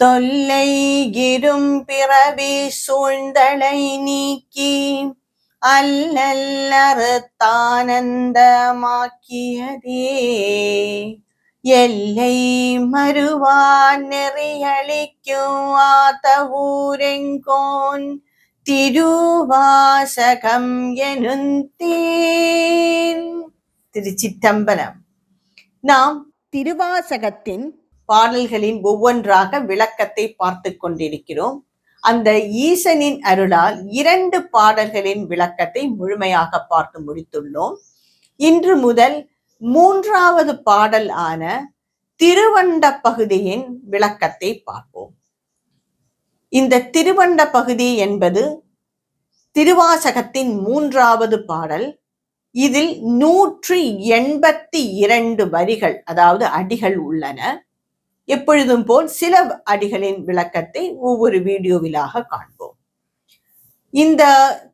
தொல்லை இரும் பிறவி சூழ்ந்தலை நீக்கி அல்லல்லறுத்தானந்தமாக்கியதே எல்லை மறுவான் நெறியளிக்கும் ஆத்த ஊரெங்கோன் திருவாசகம் எனுந்தேன். திருச்சிற்றம்பலம். நாம் திருவாசகத்தின் பாடல்களின் ஒவ்வொன்றாக விளக்கத்தை பார்த்து கொண்டிருக்கிறோம். அந்த ஈசனின் அருளால் 2 பாடல்களின் விளக்கத்தை முழுமையாக பார்த்து முடித்துள்ளோம். இன்று முதல் 3வது பாடல் ஆன திருவண்ட பகுதியின் விளக்கத்தை பார்ப்போம். இந்த திருவண்ட பகுதி என்பது திருவாசகத்தின் 3வது பாடல். இதில் 182 வரிகள், அதாவது அடிகள் உள்ளன. எப்பொழுதும் போல் சில அடிகளின் விளக்கத்தை ஒவ்வொரு வீடியோவிலாக காண்போம். இந்த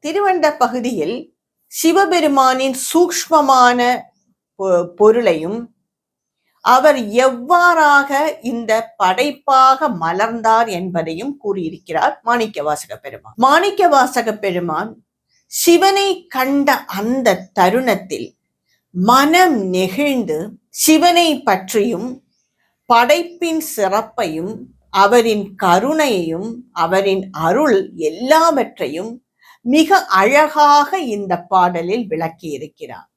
திருவண்ட பகுதியில் சிவபெருமானின் சூக்ஷ்மமான பொருளையும் அவர் எவ்வாறாக இந்த படைப்பாக மலர்ந்தார் என்பதையும் கூறியிருக்கிறார் மாணிக்கவாசக பெருமான். மாணிக்கவாசக பெருமான் சிவனை கண்ட அந்த தருணத்தில் மனம் நெகிழ்ந்து சிவனை பற்றியும் படைப்பின் சிறப்பையும் அவரின் கருணையையும் அவரின் அருள் எல்லாவற்றையும் மிக அழகாக இந்த பாடலில் விளக்கி இருக்கிறார்.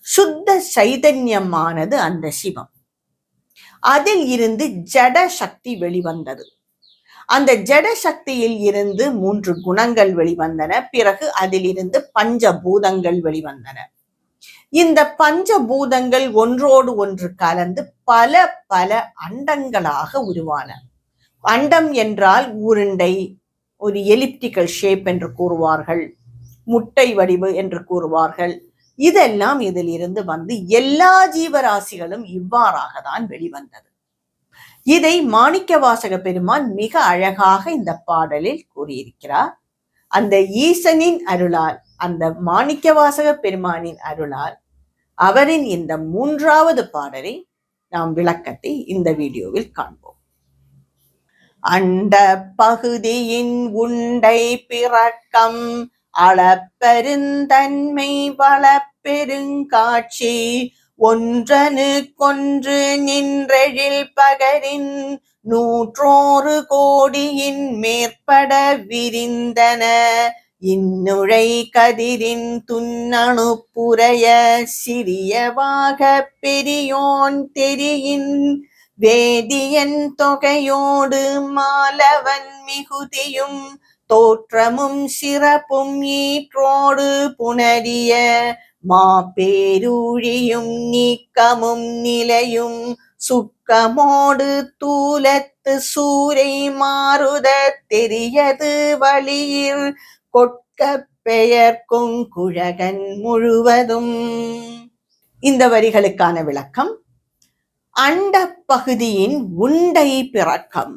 சுத்த சைதன்யமானது அந்த சிவம். அதில் இருந்து ஜட சக்தி வெளிவந்தது. அந்த ஜட சக்தியில் இருந்து 3 குணங்கள் வெளிவந்தன. பிறகு அதிலிருந்து பஞ்சபூதங்கள் வெளிவந்தன. இந்த பஞ்சபூதங்கள் ஒன்றோடு ஒன்று கலந்து பல பல அண்டங்களாக உருவான. அண்டம் என்றால் உருண்டை, ஒரு எலிப்டிக்கல் ஷேப் என்று கூறுவார்கள், முட்டை வடிவு என்று கூறுவார்கள். இதெல்லாம் இதில் இருந்து வந்து எல்லா ஜீவராசிகளும் இவ்வாறாக தான் வெளிவந்தது. இதை மாணிக்கவாசக பெருமான் மிக அழகாக இந்த பாடலில் கூறியிருக்கிறார். அந்த ஈசனின் அருளால், அந்த மாணிக்கவாசக பெருமானின் அருளால் அவரின் இந்த 3வது பாடலை நாம் விளக்கத்தை இந்த வீடியோவில் காண்போம். அண்ட பகுதியின் உண்டை பிறக்கம் அளப்பெருந்தன்மை வளப்பெருங்காட்சி ஒன்றனுக்கொன்று நின்றெழில் பகரின் 100 கோடியின் மேற்பட விரிந்தன இந்நுழை கதிரின் துண்ணணு புரைய சிறியவாக பெரியோன் தெரியின் வேதியன் தொகையோடு மாலவன் மிகுதியும் தோற்றமும் சிறப்பும் ஈற்றோடு புணரிய மாபேரூழியும் நீக்கமும் நிலையும் சுக்கமோடு தூலத்து சூரை மாறுத தெரியது வழியில் கொட்க பெயர்க்கும் குழகன் முழுவதும். இந்த வரிகளுக்கான விளக்கம். அண்ட பகுதியின் உண்டை பிறக்கம்.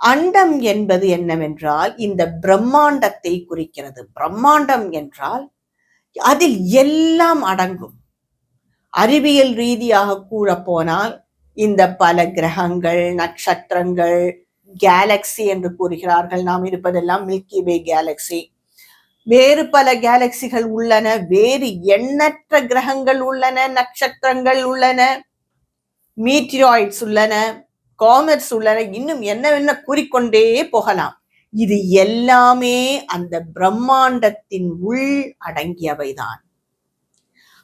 அண்டம் என்பது என்னவென்றால் இந்த பிரம்மாண்டத்தை குறிக்கிறது. பிரம்மாண்டம் என்றால் அதில் எல்லாம் அடங்கும். அறிவியல் ரீதியாக கூற போனால் இந்த பல கிரகங்கள், நட்சத்திரங்கள், கேலக்சி என்று கூறுகிறார்கள். நாம் இருப்பதெல்லாம் மில்கி வே கேலக்சி. வேறு பல கேலக்சிகள் உள்ளன, வேறு எண்ணற்ற கிரகங்கள் உள்ளன, நட்சத்திரங்கள் உள்ளன, மீட்டிராய்ட்ஸ் உள்ளன, காமெட்ஸ் உள்ளன, இன்னும் என்னவென்ன கூறிக்கொண்டே போகலாம். இது எல்லாமே அந்த பிரம்மாண்டத்தின் உள் அடங்கியவைதான்.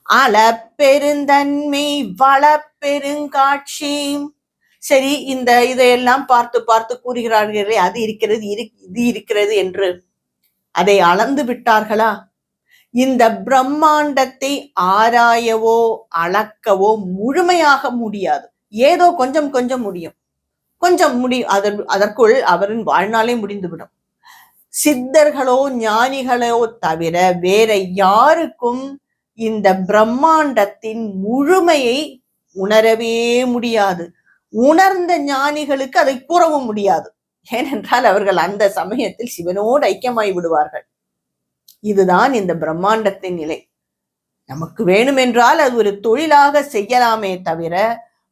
அளப்பெருந்தன்மை வளப்பெருங்காட்சி. சரி, இதையெல்லாம் பார்த்து பார்த்து கூறுகிறார்களே, அது இருக்கிறது, இது இருக்கிறது என்று அதை அளந்து விட்டார்களா? இந்த பிரம்மாண்டத்தை ஆராயவோ அளக்கவோ முழுமையாக முடியாது. ஏதோ கொஞ்சம் கொஞ்சம் முடியும். அதற்குள் அவரின் வாழ்நாளே முடிந்துவிடும். சித்தர்களோ ஞானிகளோ தவிர வேற யாருக்கும் இந்த பிரம்மாண்டத்தின் முழுமையை உணரவே முடியாது. உணர்ந்த ஞானிகளுக்கு அதை கூறவும் முடியாது. ஏனென்றால் அவர்கள் அந்த சமயத்தில் சிவனோடு ஐக்கியமாய் விடுவார்கள். இதுதான் இந்த பிரம்மாண்டத்தின் நிலை. நமக்கு வேணுமென்றால் அது ஒரு தொழிலாக செய்யலாமே தவிர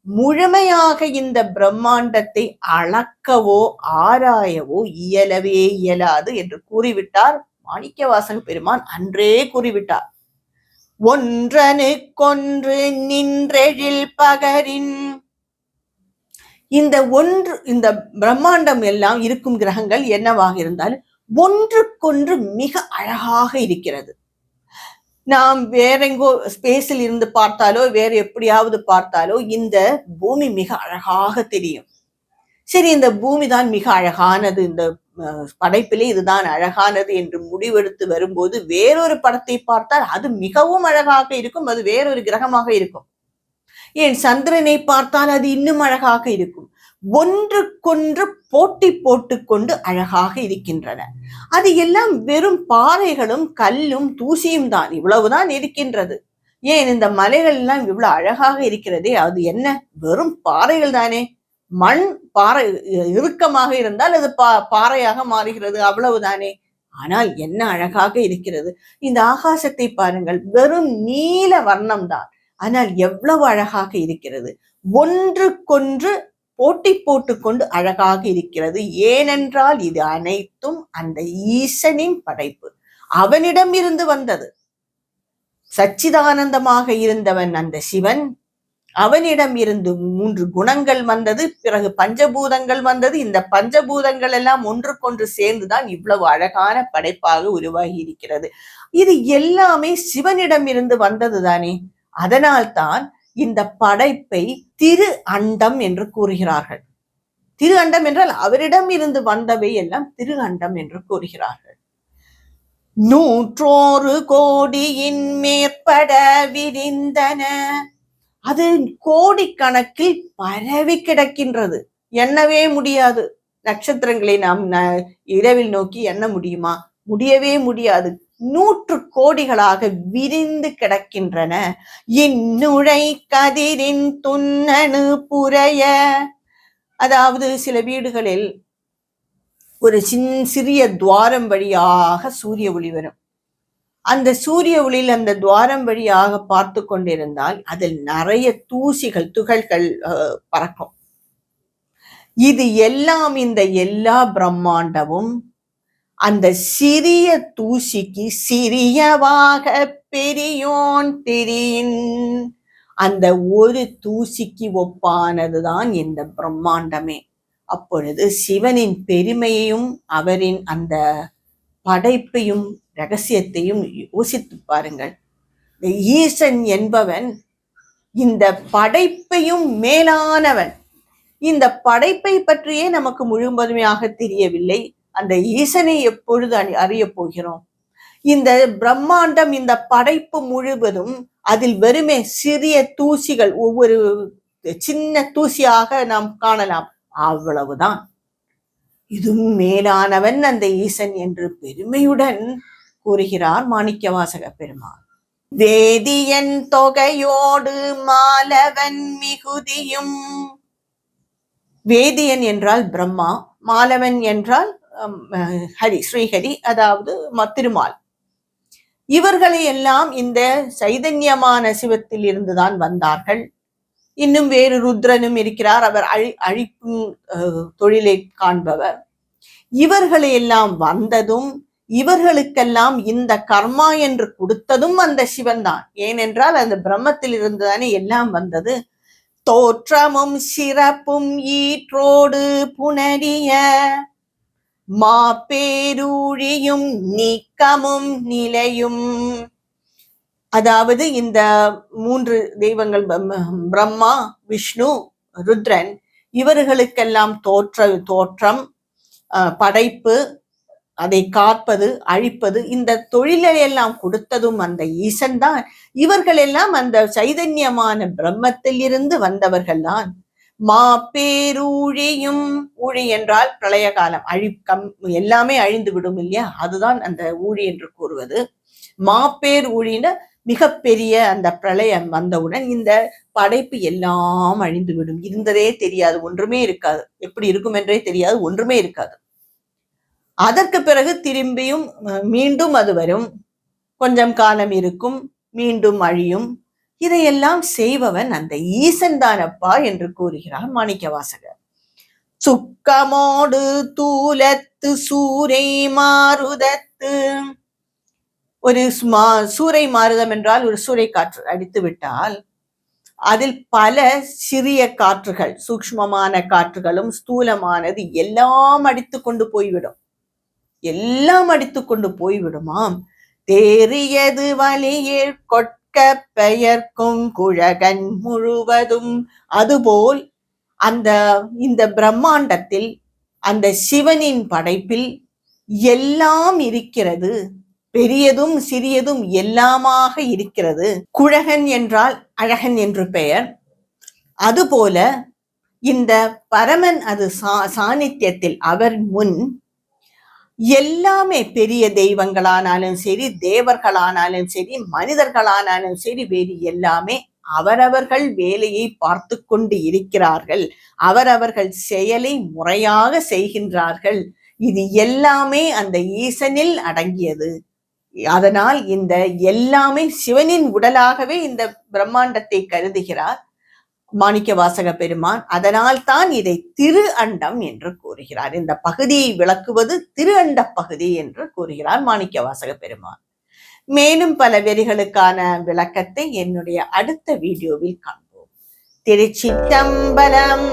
முழுமையாக இந்த பிரம்மாண்டத்தை அளக்கவோ ஆராயவோ இயலவே இயலாது என்று கூறிவிட்டார் மாணிக்கவாசக பெருமான். அன்றே கூறிவிட்டார். ஒன்றனுக்கொன்று நின்றெழில் பகரின். இந்த பிரம்மாண்டம் எல்லாம் இருக்கும் கிரகங்கள் என்னவாக இருந்தாலும் ஒன்றுக்கொன்று மிக அழகாக இருக்கிறது. நாம் வேற எங்கோ ஸ்பேஸில் இருந்து பார்த்தாலோ வேற எப்படியாவது பார்த்தாலோ இந்த பூமி மிக அழகாக தெரியும். சரி, இந்த பூமி தான் மிக அழகானது, இந்த படைப்பிலே இதுதான் அழகானது என்று முடிவெடுத்து வரும்போது வேறொரு படத்தை பார்த்தால் அது மிகவும் அழகாக இருக்கும். அது வேறொரு கிரகமாக இருக்கும். ஏன் சந்திரனை பார்த்தால் அது இன்னும் அழகாக இருக்கும். ஒன்றுக்கொன்று போட்டி போட்டுக்கொண்டு அழகாக இருக்கின்றன. அது எல்லாம் வெறும் பாறைகளும் கல்லும் தூசியும் தான், இவ்வளவுதான் இருக்கின்றது. ஏன் இந்த மலைகள் எல்லாம் இவ்வளவு அழகாக இருக்கிறதே, அது என்ன, வெறும் பாறைகள் தானே. மண் பாறை இறுக்கமாக இருந்தால் அது பாறையாக மாறுகிறது, அவ்வளவுதானே. ஆனால் என்ன அழகாக இருக்கிறது. இந்த ஆகாசத்தை பாருங்கள், வெறும் நீல வர்ணம் தான், ஆனால் எவ்வளவு அழகாக இருக்கிறது. ஒன்றுக்கொன்று போட்டி போட்டுக்கொண்டு அழகாக இருக்கிறது. ஏனென்றால் இது அனைத்தும் அந்த ஈசனின் படைப்பு, அவனிடம் இருந்து வந்தது. சச்சிதானந்தமாக இருந்தவன் அந்த சிவன், அவனிடம் இருந்து 3 குணங்கள் வந்தது, பிறகு பஞ்சபூதங்கள் வந்தது. இந்த பஞ்சபூதங்கள் எல்லாம் ஒன்றுக்கொன்று சேர்ந்துதான் இவ்வளவு அழகான படைப்பாக உருவாகி இருக்கிறது. இது எல்லாமே சிவனிடம் இருந்து வந்தது தானே. அதனால்தான் இந்த படைப்பை திரு அண்டம் என்று கூறுகிறார்கள். திரு அண்டம் என்றால் அவரிடம் இருந்து வந்தவை எல்லாம் திரு அண்டம் என்று கூறுகிறார்கள். 100 கோடியின் மேற்பட விரிந்தன. அது கோடிக்கணக்கில் பரவி கிடக்கின்றது, எண்ணவே முடியாது. நட்சத்திரங்களை நாம் இரவில் நோக்கி எண்ண முடியுமா? முடியவே முடியாது. 100 கோடிகளாக விரிந்து கிடக்கின்றன. இந்நுழை கதிரின் துண்ணனு புரைய. அதாவது சில வீடுகளில் ஒரு சிறிய துவாரம் வழியாக சூரிய ஒளி வரும். அந்த சூரிய ஒளியில் அந்த துவாரம் வழியாக பார்த்து கொண்டிருந்தால் அதில் நிறைய தூசிகள் துகள்கள் பறக்கும். இது எல்லாம் இந்த எல்லா பிரம்மாண்டமும் அந்த சிறிய தூசிக்கு சிறியவாக பெரியோன் தெரியின். அந்த ஒரு தூசிக்கு ஒப்பானதுதான் இந்த பிரம்மாண்டமே. அப்பொழுது சிவனின் பெருமையையும் அவரின் அந்த படைப்பையும் ரகசியத்தையும் யோசித்து பாருங்கள். ஈசன் என்பவன் இந்த படைப்பையும் மேலானவன். இந்த படைப்பை பற்றியே நமக்கு முழுவதுமையாக தெரியவில்லை. அந்த ஈசனை எப்பொழுது அறிய போகிறோம்? இந்த பிரம்மாண்டம், இந்த படைப்பு முழுவதும் அதில் வெறுமே சிறிய தூசிகள், ஒவ்வொரு சின்ன தூசியாக நாம் காணலாம், அவ்வளவுதான். இதுவும் மேலானவன் அந்த ஈசன் என்று பெருமையுடன் கூறுகிறார் மாணிக்கவாசக பெருமான். வேதியன் தொகையோடு மாலவன் மிகுதியும். வேதியன் என்றால் பிரம்மா, மாலவன் என்றால் ஹரி, ஸ்ரீஹரி, அதாவது திருமால். இவர்களை எல்லாம் இந்த சைதன்யமான சிவத்தில் இருந்துதான் வந்தார்கள். இன்னும் வேறு ருத்ரனும் இருக்கிறார், அவர் அழிக்கும் தொழிலை காண்பவர். இவர்களை எல்லாம் வந்ததும் இவர்களுக்கெல்லாம் இந்த கர்மா என்று கொடுத்ததும் அந்த சிவன் தான். ஏனென்றால் அந்த பிரம்மத்தில் இருந்துதானே எல்லாம் வந்தது. தோற்றமும் சிறப்பும் ஈற்றோடு புனரிய மாப்பேரூழியும் நீக்கமும் நிலையும். அதாவது இந்த 3 தெய்வங்கள், பிரம்மா, விஷ்ணு, ருத்ரன், இவர்களுக்கெல்லாம் தோற்றம், படைப்பு, அதை காப்பது, அழிப்பது, இந்த தொழிலை எல்லாம் கொடுத்ததும் அந்த ஈசன் தான். இவர்கள் எல்லாம் அந்த சைதன்யமான பிரம்மத்தில் இருந்து வந்தவர்கள் தான். மாப்பேரூழியும், ஊழி என்றால் பிரளய காலம், அழிக்கம், எல்லாமே அழிந்து விடும் இல்லையா, அதுதான் அந்த ஊழி என்று கூறுவது. மாப்பேர் ஊழின மிகப்பெரிய அந்த பிரளயம் வந்தவுடன் இந்த படைப்பு எல்லாம் அழிந்து விடும். இருந்ததே தெரியாது, ஒன்றுமே இருக்காது, எப்படி இருக்கும் என்றே தெரியாது, ஒன்றுமே இருக்காது. அதற்கு பிறகு திரும்பியும் மீண்டும் அது வரும், கொஞ்சம் காலம் இருக்கும், மீண்டும் அழியும், இதையெல்லாம் செய்பவன் அந்த ஈசன் தானப்பா என்று கூறுகிறார் மாணிக்கவாசகர். சுக்கமோடு தூலத்து சூரை மாருதத்து. ஒரு சூறை மாறுதம் என்றால் ஒரு சூறை காற்று அடித்து விட்டால் அதில் பல சிறிய காற்றுகள், சூக்ஷ்மமான காற்றுகளும் ஸ்தூலமானது எல்லாம் அடித்து கொண்டு போய்விடும். எல்லாம் அடித்து கொண்டு போய்விடுமாம். தேறியது வழியில் கொட்க பெயர்க்கும் குழகன் முழுவதும். அதுபோல் இந்த பிரம்மாண்டத்தில் அந்த சிவனின் படைப்பில் எல்லாம் இருக்கிறது. பெரியதும் சிறியதும் எல்லாமாக இருக்கிறது. குழகன் என்றால் அழகன் என்று பெயர். அதுபோல இந்த பரமன் அது சாநித்தியத்தில் அவர் முன் எல்லாமே, பெரிய தெய்வங்களானாலும் சரி, தேவர்களானாலும் சரி, மனிதர்களானாலும் சரி, வேறு எல்லாமே அவரவர்கள் வேலையை பார்த்து கொண்டு இருக்கிறார்கள். அவரவர்கள் செயலை முறையாக செய்கின்றார்கள். இது எல்லாமே அந்த ஈசனில் அடங்கியது. அதனால் இந்த எல்லாமே சிவனின் உடலாகவே இந்த பிரம்மாண்டத்தை கருதுகிறார் மாணிக்கவாசக பெருமான். அதனால் தான் இதை திரு அண்டம் என்று கூறுகிறார். இந்த பகுதியை விளக்குவது திரு அண்ட பகுதி என்று கூறுகிறார் மாணிக்கவாசக பெருமான். மேலும் பல வரிகளுக்கான விளக்கத்தை என்னுடைய அடுத்த வீடியோவில் காண்போம். திருச்சிற்றம்பலம்.